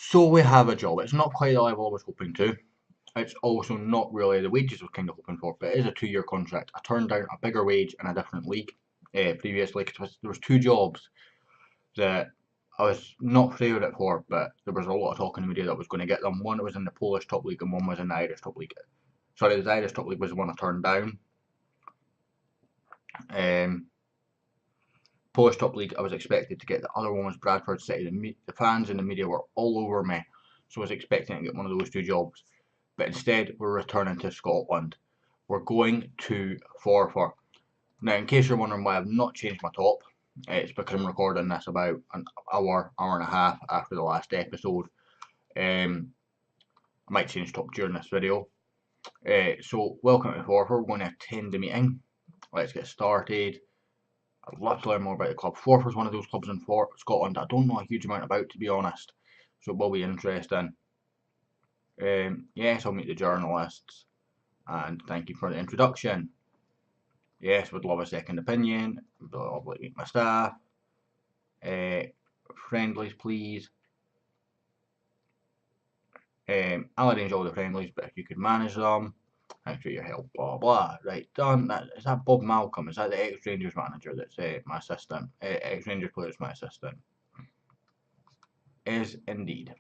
So we have a job. It's not quite the level I was hoping to. It's also not really the wages I was kind of hoping for, but it is a 2-year contract. I turned down a bigger wage in a different league previously because there was two jobs that I was not favourite for, but there was a lot of talk in the media that I was going to get them. One was in the Polish top league and one was in the Irish top league. Sorry, the Irish top league was the one I turned down. Um, Polish top league I was expected to get. The other one was Bradford City. The fans and the media were all over me, so I was expecting to get one of those two jobs. But instead, we're returning to Scotland. We're going to Forfar. Now, in case you're wondering why I've not changed my top, it's because I'm recording this about an hour and a half after the last episode. I might change top during this video. So, welcome to Forfar. We're going to attend the meeting. Let's get started. I'd love to learn more about the club. Forfar is one of those clubs in Scotland I don't know a huge amount about, to be honest. So it will be interesting. Yes, I'll meet the journalists. And thank you for the introduction. Yes, would love a second opinion. Would love to meet my staff. Friendlies, please. I'll arrange all the friendlies, but if you could manage them, thanks for your help. Blah blah. Right, done. Is that Bob Malcolm? Is that the ex-Rangers manager that's my assistant? Ex-Rangers player that's my assistant. Is indeed.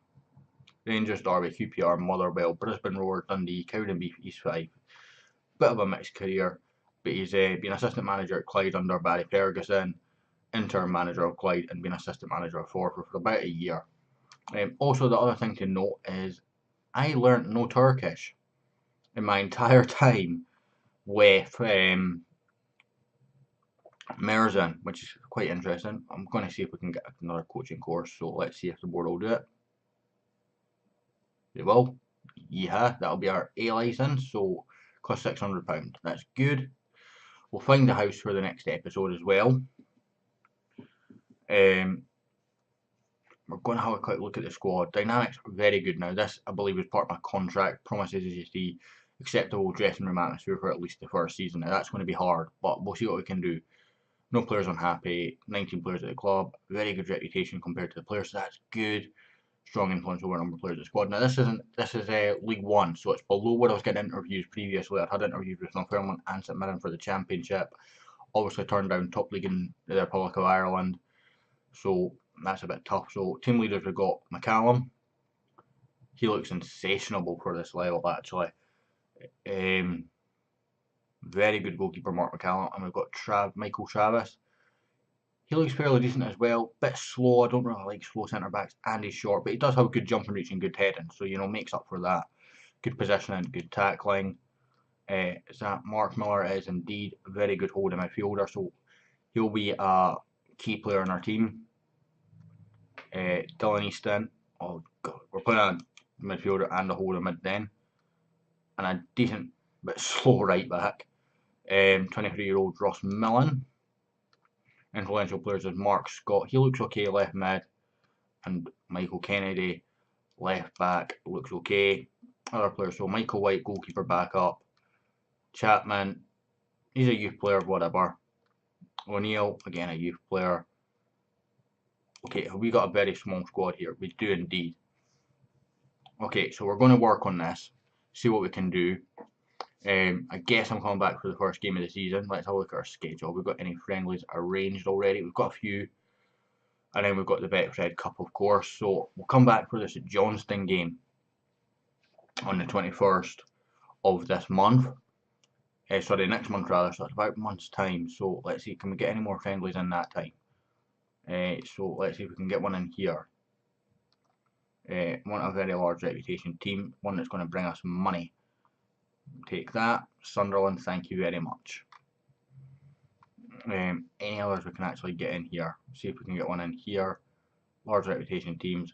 Rangers, Derby, QPR, Motherwell, Brisbane Roar, Dundee, Cowdenbeath, East 5. Bit of a mixed career, but he's been assistant manager at Clyde under Barry Ferguson, interim manager of Clyde, and been assistant manager of Forfar for about a year. Also, the other thing to note is I learnt no Turkish in my entire time with Mersin, which is quite interesting. I'm going to see if we can get another coaching course, so let's see if the board will do it. They will. Yeah, that'll be our A licence, so cost £600. That's good. We'll find a house for the next episode as well. We're going to have a quick look at the squad. Dynamics are very good now. This, I believe, is part of my contract. Promises, as you see, acceptable dressing room atmosphere for at least the first season. Now, that's going to be hard, but we'll see what we can do. No players unhappy. 19 players at the club. Very good reputation compared to the players, so that's good. Strong influence over a number of players at the squad. Now, this is League One, so it's below where I was getting interviews previously. I've had interviews with Northumberland and St Mirren for the Championship. Obviously, turned down top league in the Republic of Ireland, so that's a bit tough. So, team leaders, we've got McCallum. He looks sensational for this level, actually. Very good goalkeeper, Mark McCallum. And we've got Michael Travis. He looks fairly decent as well. Bit slow. I don't really like slow centre backs, and he's short, but he does have good jumping reach and good heading, so makes up for that. Good positioning, good tackling. Is that Mark Miller? Is indeed a very good holding midfielder, so he'll be a key player in our team. Dylan Easton. Oh god, we're playing a midfielder and a holding mid then, and a decent but slow right back. 23-year-old Ross Millen. Influential players as Mark Scott. He looks okay left mid, and Michael Kennedy left back looks okay. Other players, so Michael White goalkeeper back up. Chapman, he's a youth player, whatever. O'Neill, again a youth player. Okay, we got a very small squad here. We do indeed. Okay, so we're going to work on this, see what we can do. I guess I'm coming back for the first game of the season. Let's have a look at our schedule. We've got any friendlies arranged already? We've got a few. And then we've got the Betfred Cup, of course. So we'll come back for this Johnston game on the 21st of this month. Sorry, next month rather. So it's about a month's time. So let's see, can we get any more friendlies in that time? So let's see if we can get one in here. Want a very large reputation team, one that's going to bring us money. Take that. Sunderland, thank you very much. Any others we can actually get in here? See if we can get one in here. Large reputation teams.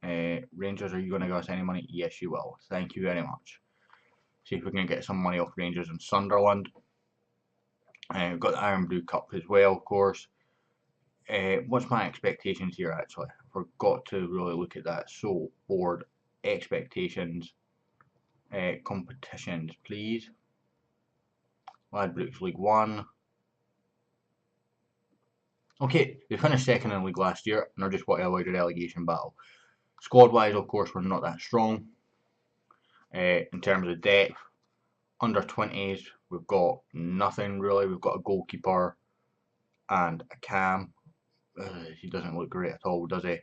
Rangers, are you going to give us any money? Yes, you will. Thank you very much. See if we can get some money off Rangers and Sunderland. We've got the Iron Blue Cup as well, of course. What's my expectations here, actually? I forgot to really look at that. So, board expectations. Competitions, please. Ladbrokes League 1. Okay, they finished second in the league last year and are just what I avoid a relegation battle. Squad wise, of course, we're not that strong. In terms of depth, under 20s, we've got nothing really. We've got a goalkeeper and a cam. He doesn't look great at all, does he?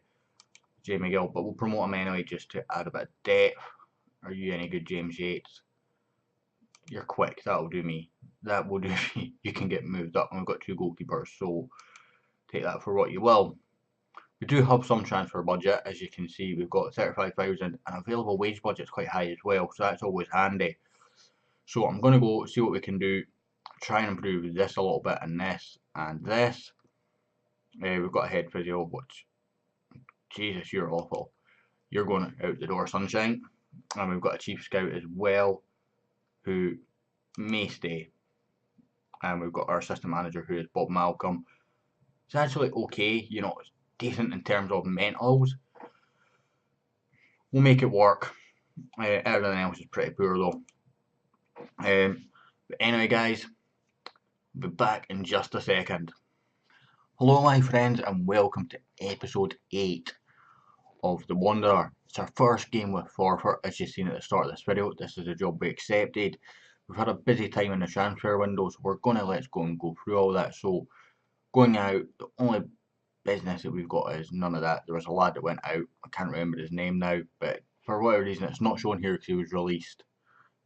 Jamie Gill, but we'll promote him anyway just to add a bit of depth. Are you any good, James Yates? You're quick, that'll do me. That will do me. You can get moved up, and we've got 2 goalkeepers, so take that for what you will. We do have some transfer budget, as you can see. We've got 35,000, and available wage budget's quite high as well, so that's always handy. So I'm going to go see what we can do, try and improve this a little bit, and this, and this. We've got a head physio, which, Jesus, you're awful. You're going out the door, sunshine. And we've got a chief scout as well, who may stay. And we've got our assistant manager, who is Bob Malcolm. It's actually okay, you know, it's decent in terms of mentals. We'll make it work. Everything else is pretty poor though. But anyway, guys, I'll be back in just a second. Hello, my friends, and welcome to episode 8 of The Wanderer. It's our first game with forfeit, as you've seen at the start of this video. This is a job we accepted. We've had a busy time in the transfer window, so we're going to let's go and go through all that. So, going out, the only business that we've got is none of that. There was a lad that went out, I can't remember his name now, but for whatever reason it's not shown here because he was released.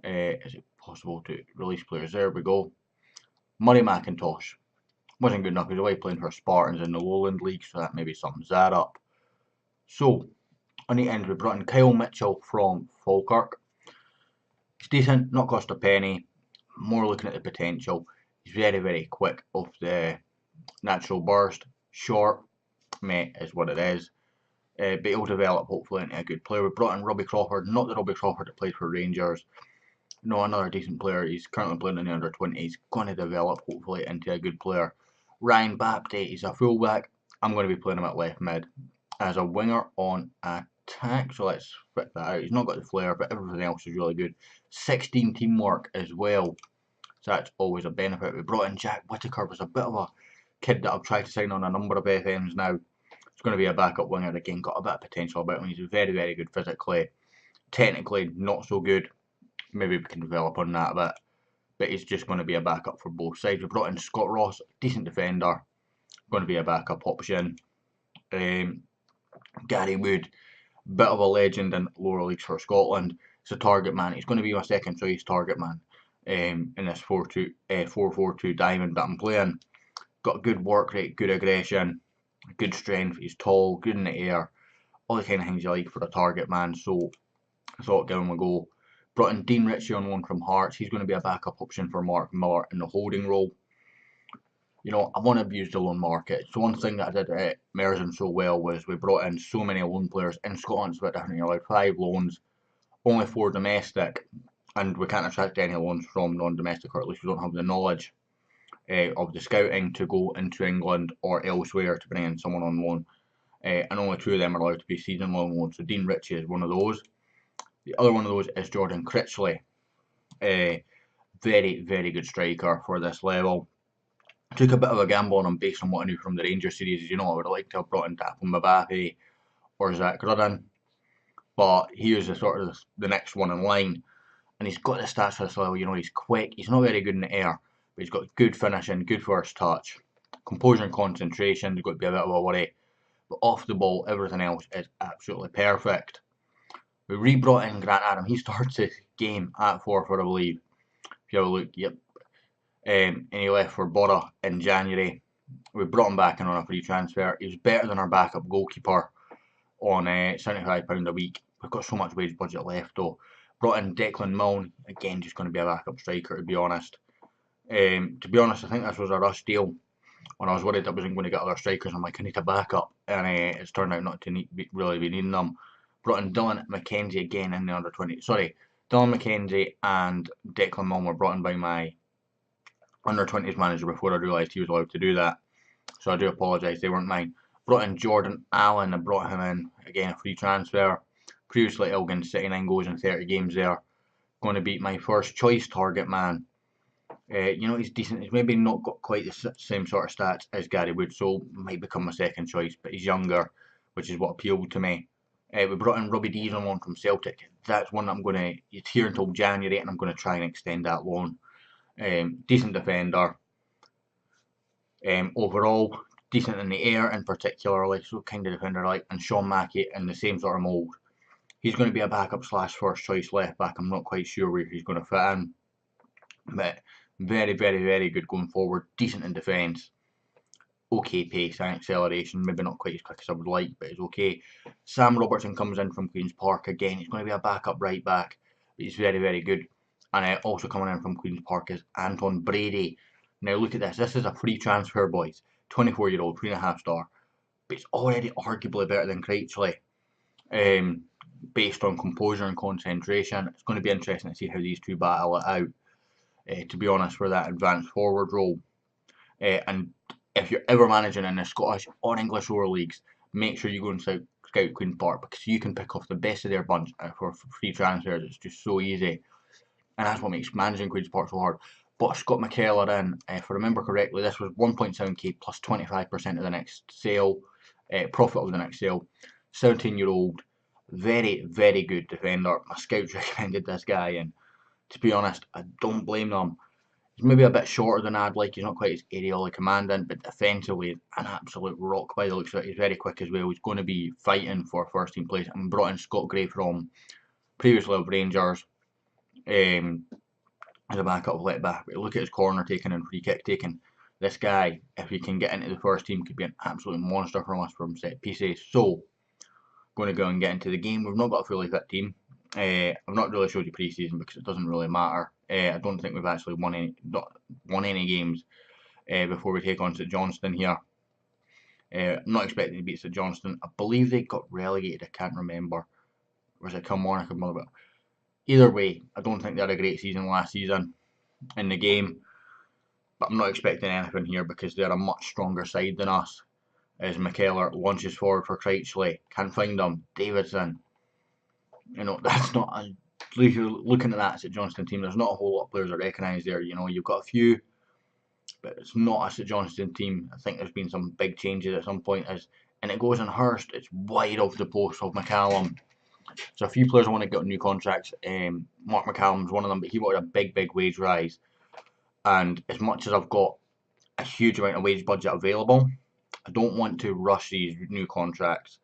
Is it possible to release players? There we go. Murray McIntosh wasn't good enough. He was away playing for Spartans in the Lowland League, so that maybe sums that up. So, on the end we brought in Kyle Mitchell from Falkirk. He's decent, not cost a penny, more looking at the potential. He's very, very quick off the natural burst, short, meh, is what it is. But he'll develop hopefully into a good player. We brought in Robbie Crawford, not the Robbie Crawford that played for Rangers. No, another decent player. He's currently playing in the under 20s. He's going to develop hopefully into a good player. Ryan Baptiste, he's a fullback. I'm going to be playing him at left mid as a winger on attack. So let's fit that out. He's not got the flair, but everything else is really good. 16 teamwork as well. So that's always a benefit. We brought in Jack Whittaker, was a bit of a kid that I've tried to sign on a number of FMs now. He's going to be a backup winger again. Got a bit of potential about him. He's very, very good physically. Technically, not so good. Maybe we can develop on that a bit. But he's just going to be a backup for both sides. We brought in Scott Ross, decent defender. Going to be a backup option. Gary Wood, bit of a legend in lower leagues for Scotland. He's a target man. He's going to be my second choice target man in this 4-4-2 diamond that I'm playing. Got good work rate, good aggression, good strength. He's tall, good in the air. All the kind of things you like for a target man. So I thought give him a go. Brought in Dean Ritchie on loan from Hearts. He's going to be a backup option for Mark Miller in the holding role. You know, I want to abuse the loan market. So one thing that I did at Mersin so well was we brought in so many loan players. In Scotland, it's a bit different. You're allowed 5 loans, only 4 domestic, and we can't attract any loans from non-domestic, or at least we don't have the knowledge of the scouting to go into England or elsewhere to bring in someone on loan. And only 2 of them are allowed to be season long loans. So Dean Ritchie is one of those. The other one of those is Jordan Critchley. Very, very good striker for this level. Took a bit of a gamble on him based on what I knew from the Rangers series. You know, I would have liked to have brought in Tappin Mbappe or Zach Grudden, but he was the next one in line, and he's got the stats for this level. You know, he's quick. He's not very good in the air, but he's got good finishing, good first touch, composure and concentration. He's got to be a bit of a worry, but off the ball, everything else is absolutely perfect. We re-brought in Grant Adam. He starts the game at forfeit, I believe. If you have a look, yep. And he left for Borough in January. We brought him back in on a free transfer. He was better than our backup goalkeeper on £75 a week. We've got so much wage budget left though. Brought in Declan Milne, again just going to be a backup striker to be honest. I think this was a rush deal. When I was worried I wasn't going to get other strikers, I'm like, I need a backup, and it's turned out not to really be needing them. Brought in Dylan McKenzie again in the under 20. Sorry, Dylan McKenzie and Declan Milne were brought in by my under 20s manager before I realised he was allowed to do that. So I do apologise, they weren't mine. Brought in Jordan Allen, I brought him in, again a free transfer. Previously Elgin, 69 goals in 30 games there. Going to be my first choice target man. You know, he's decent. He's maybe not got quite the same sort of stats as Gary Wood, so might become my second choice, but he's younger, which is what appealed to me. We brought in Robbie Dees on loan from Celtic. That's one that I'm going to, it's here until January, and I'm going to try and extend that loan. Decent defender. Overall, decent in the air in particularly, so kind of defender I like. And Sean Mackey in the same sort of mould. He's going to be a backup / first choice left back. I'm not quite sure where he's going to fit in. But very, very, very good going forward. Decent in defence. Okay pace and acceleration. Maybe not quite as quick as I would like, but it's okay. Sam Robertson comes in from Queen's Park again. He's going to be a backup right back. But he's very, very good. And also coming in from Queen's Park is Anton Brady. Now look at this. This is a free transfer, boys. 24-year-old, 3.5 star. But it's already arguably better than Critchley. Based on composure and concentration. It's going to be interesting to see how these two battle it out. To be honest, for that advanced forward role. And if you're ever managing in the Scottish or English lower leagues, make sure you go and scout Queen's Park, because you can pick off the best of their bunch for free transfers. It's just so easy. And that's what makes managing Queen's Park so hard. But Scott McKellar in, if I remember correctly, this was 1.7k plus 25% of the next sale, profit of the next sale. 17-year-old, very, very good defender. My scouts recommended this guy, and to be honest, I don't blame them. He's maybe a bit shorter than I'd like. He's not quite as aerially commanding, but defensively, an absolute rock by the looks of it. He's very quick as well. He's going to be fighting for first team place. And brought in Scott Gray from previously of Rangers. As a backup left back. But look at his corner taking and free kick taking. This guy, if he can get into the first team, could be an absolute monster from us from set pieces. So, going to go and get into the game. We've not got a fully fit team. I've not really showed you pre-season because it doesn't really matter. I don't think we've actually won any games before we take on St Johnstone here. I'm not expecting to beat St Johnstone. I believe they got relegated. I can't remember. Was it Kilmarnock or Motherwell? Either way, I don't think they had a great season last season in the game. But I'm not expecting anything here because they're a much stronger side than us. As McKellar launches forward for Critchley, can't find him. Davidson. You know, that's not a, looking at that St Johnstone team, there's not a whole lot of players I recognise there. You know, you've got a few, but it's not a St Johnstone team. I think there's been some big changes at some point. And it goes in Hurst. It's wide off the post of McCallum. So a few players want to get new contracts. Mark McCallum's one of them, but he wanted a big, big wage rise. And as much as I've got a huge amount of wage budget available, I don't want to rush these new contracts.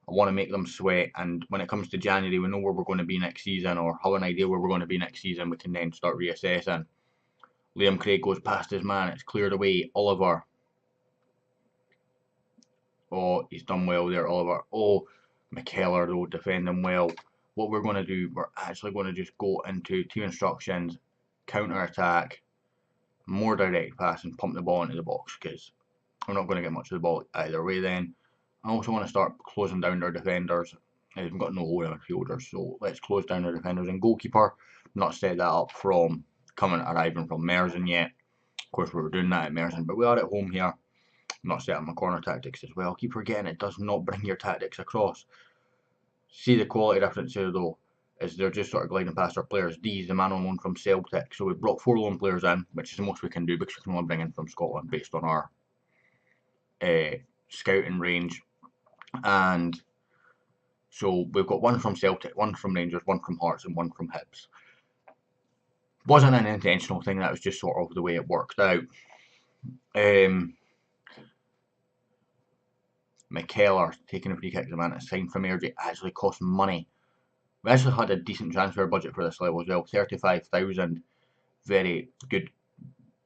I want to make them sweat, and when it comes to January, we know where we're going to be next season, or have an idea where we're going to be next season. We can then start reassessing. Liam Craig goes past his man. It's cleared away. Oliver. Oh, he's done well there, Oliver. Oh, McKellar, though, defending well. What we're going to do, we're actually going to just go into team instructions, counter-attack, more direct pass, and pump the ball into the box, because we're not going to get much of the ball either way then. I also want to start closing down their defenders. We've got no holding midfielders, so let's close down their defenders. And goalkeeper, not set that up from arriving from Mersin yet. Of course, we were doing that at Mersin, but we are at home here. Not set up my corner tactics as well. Keep forgetting it does not bring your tactics across. See the quality difference here though, is they're just sort of gliding past our players. D's the man on loan from Celtic, so we've brought 4 loan players in, which is the most we can do because we can only bring in from Scotland based on our scouting range. And so we've got 1 from Celtic, 1 from Rangers, 1 from Hearts, and 1 from Hibs. Wasn't an intentional thing, that was just sort of the way it worked out. McKellar taking a free kick to the man at sign from Airdrie actually cost money. We actually had a decent transfer budget for this level as well, 35,000. Very good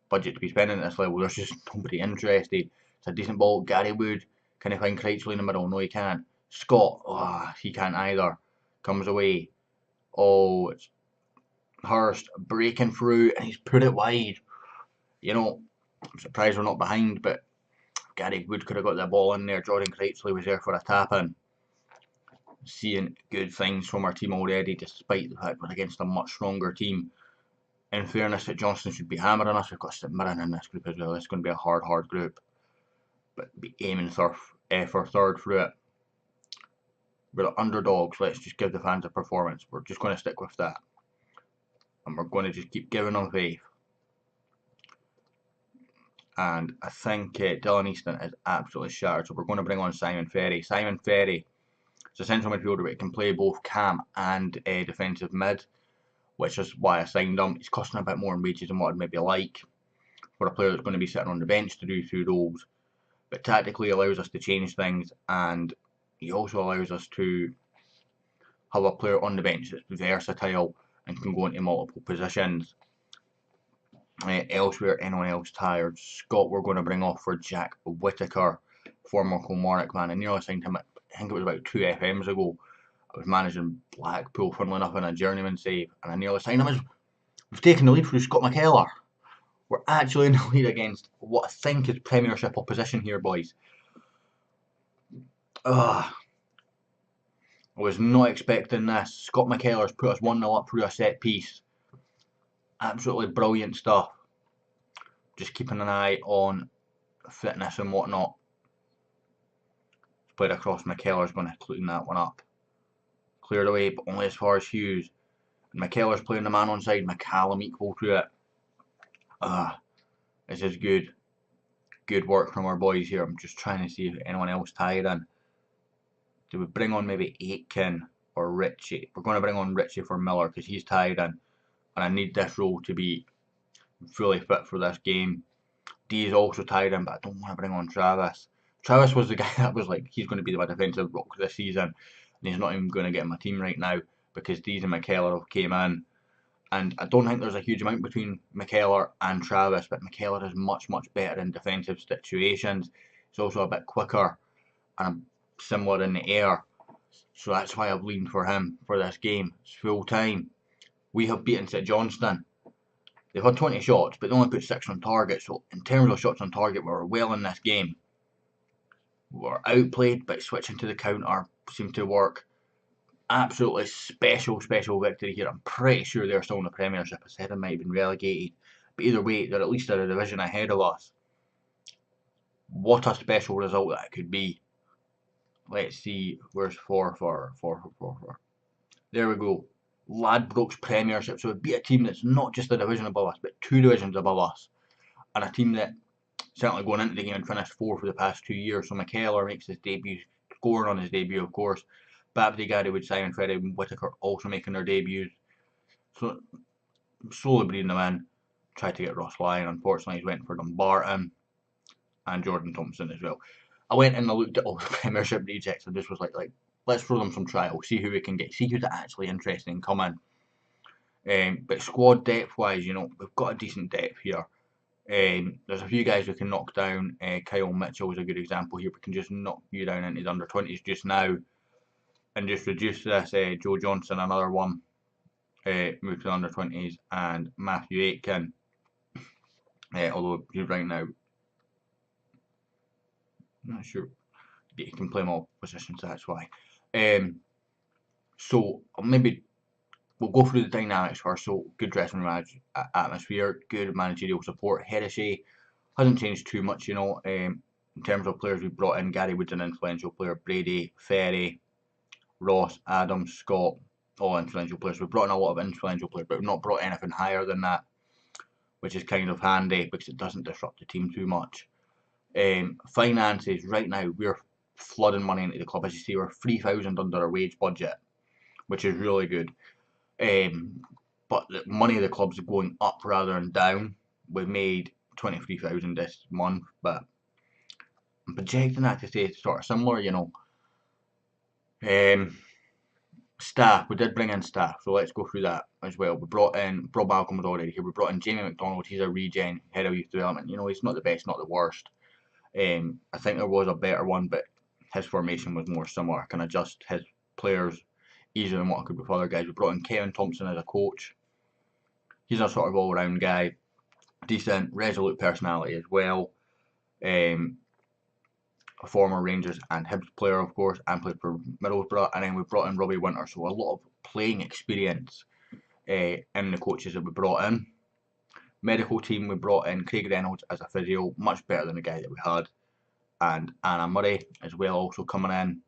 budget to be spending at this level. There's just nobody interested. It's a decent ball. Gary Wood, can he find Critchley in the middle? No, he can't. Scott, he can't either. Comes away. Oh, it's Hurst breaking through, and he's put it wide. You know, I'm surprised we're not behind, but Gary Wood could have got the ball in there. Jordan Critchley was there for a tap-in. Seeing good things from our team already, despite the fact we're against a much stronger team. In fairness, that Johnston should be hammering us. We've got St Mirren in this group as well. It's going to be a hard group. But be aiming for third through it. We're underdogs. Let's just give the fans a performance. We're just going to stick with that. And we're going to just keep giving them faith. And I think Dylan Easton is absolutely shattered. So we're going to bring on Simon Ferry. Simon Ferry It's a central midfielder that can play both cam and defensive mid, which is why I signed him. He's costing a bit more in wages than what I'd maybe like for a player that's going to be sitting on the bench to do two roles, but tactically allows us to change things, and he also allows us to have a player on the bench that's versatile and can go into multiple positions. Elsewhere, anyone else tired? Scott we're going to bring off for Jack Whittaker, former Kilmarnock man. I nearly signed him, I think it was about 2 FMs ago. I was managing Blackpool, funnily enough, in a journeyman save, and I nearly signed him. We've taken the lead through Scott McKellar. We're actually in the lead against what I think is Premiership opposition here, boys. I was not expecting this. Scott McKellar's put us 1-0 up through a set piece. Absolutely brilliant stuff. Just keeping an eye on fitness and whatnot. Played across, McKellar's going to clean that one up. Cleared away, but only as far as Hughes. And McKellar's playing the man on side. McCallum equal to it. This is good. Good work from our boys here. I'm just trying to see if anyone else tied in. Do we bring on maybe Aitken or Richie? We're going to bring on Richie for Miller because he's tied in. And I need this role to be fully fit for this game. D is also tied in, but I don't want to bring on Travis. Travis was the guy that was like, he's going to be my defensive rock this season. And he's not even going to get in my team right now because Dees and McKellar have came in. And I don't think there's a huge amount between McKellar and Travis, but McKellar is much, much better in defensive situations. He's also a bit quicker and similar in the air. So that's why I've leaned for him for this game. It's full time. We have beaten St Johnstone. They've had 20 shots, but they only put 6 on target. So in terms of shots on target, we were well in this game. We were outplayed, but switching to the counter seemed to work. Absolutely special victory here. I'm pretty sure they're still in the Premiership. I said they might have been relegated. But either way, they're at least in a division ahead of us. What a special result that could be. Let's see, where's 4. There we go. Ladbrokes Premiership. So it beat a team that's not just a division above us, but 2 divisions above us. And a team that certainly going into the game and finished 4 for the past 2 years. So McKellar makes his debut, scoring on his debut, of course. Babdi, Gaddywood, Simon, Freddie, and Whittaker also making their debuts. So slowly breeding them in. Tried to get Ross Lyon. Unfortunately, he's went for Dumbarton and Jordan Thompson as well. I went and I looked at all the Premiership rejects and just was like let's throw them some trials, see who we can get, see who's actually interested in coming. But squad depth wise, you know, we've got a decent depth here. There's a few guys we can knock down. Kyle Mitchell is a good example here. We can just knock you down into the under 20s just now and just reduce this. Joe Johnson, another one, move to the under 20s, and Matthew Aitken, although he's right now, I'm not sure, he can play more positions, that's why. So maybe we'll go through the dynamics first. So good dressing room atmosphere, good managerial support. Hennessy hasn't changed too much, you know. In terms of players we brought in, Gary Wood's an influential player. Brady, Ferry, Ross, Adams, Scott, all influential players. We've brought in a lot of influential players, but we've not brought anything higher than that, which is kind of handy because it doesn't disrupt the team too much. Finances, right now we're flooding money into the club. As you see, we're 3,000 under our wage budget, which is really good. But the money of the club's going up rather than down. We've made 23,000 this month, but I'm projecting that to stay sort of similar, you know. Staff, we did bring in staff, so let's go through that as well. We brought in, Rob Malcolm was already here. We brought in Jamie McDonald. He's a regen, head of youth development. You know, he's not the best, not the worst. I think there was a better one, but his formation was more similar. I can adjust his players easier than what I could with other guys. We brought in Kevin Thompson as a coach. He's a sort of all-round guy, decent, resolute personality as well. A former Rangers and Hibs player, of course, and played for Middlesbrough. And then we brought in Robbie Winter, so a lot of playing experience in the coaches that we brought in. Medical team, we brought in Craig Reynolds as a physio, much better than the guy that we had, and Anna Murray as well, also coming in.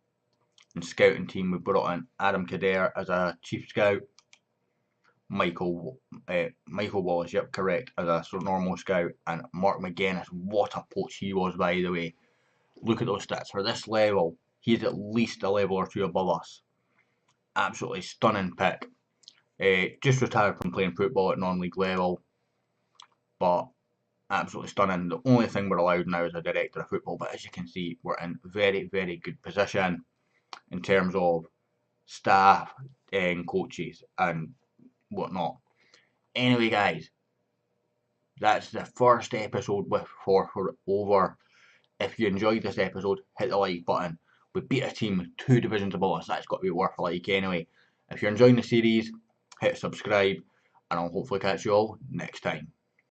And scouting team, we brought in Adam Kader as a chief scout, Michael Wallace, yep, correct, as a sort of normal scout, and Mark McGuinness. What a poach he was, by the way. Look at those stats for this level. he's at least a level or two above us. Absolutely stunning pick. Just retired from playing football at non-league level, but absolutely stunning. The only thing we're allowed now is a director of football, but as you can see, we're in very, very good position in terms of staff and coaches and whatnot. Anyway, guys, that's the first episode for over. If you enjoyed this episode, hit the like button. We beat a team with 2 divisions above us. That's got to be worth a like anyway. If you're enjoying the series, hit subscribe, and I'll hopefully catch you all next time.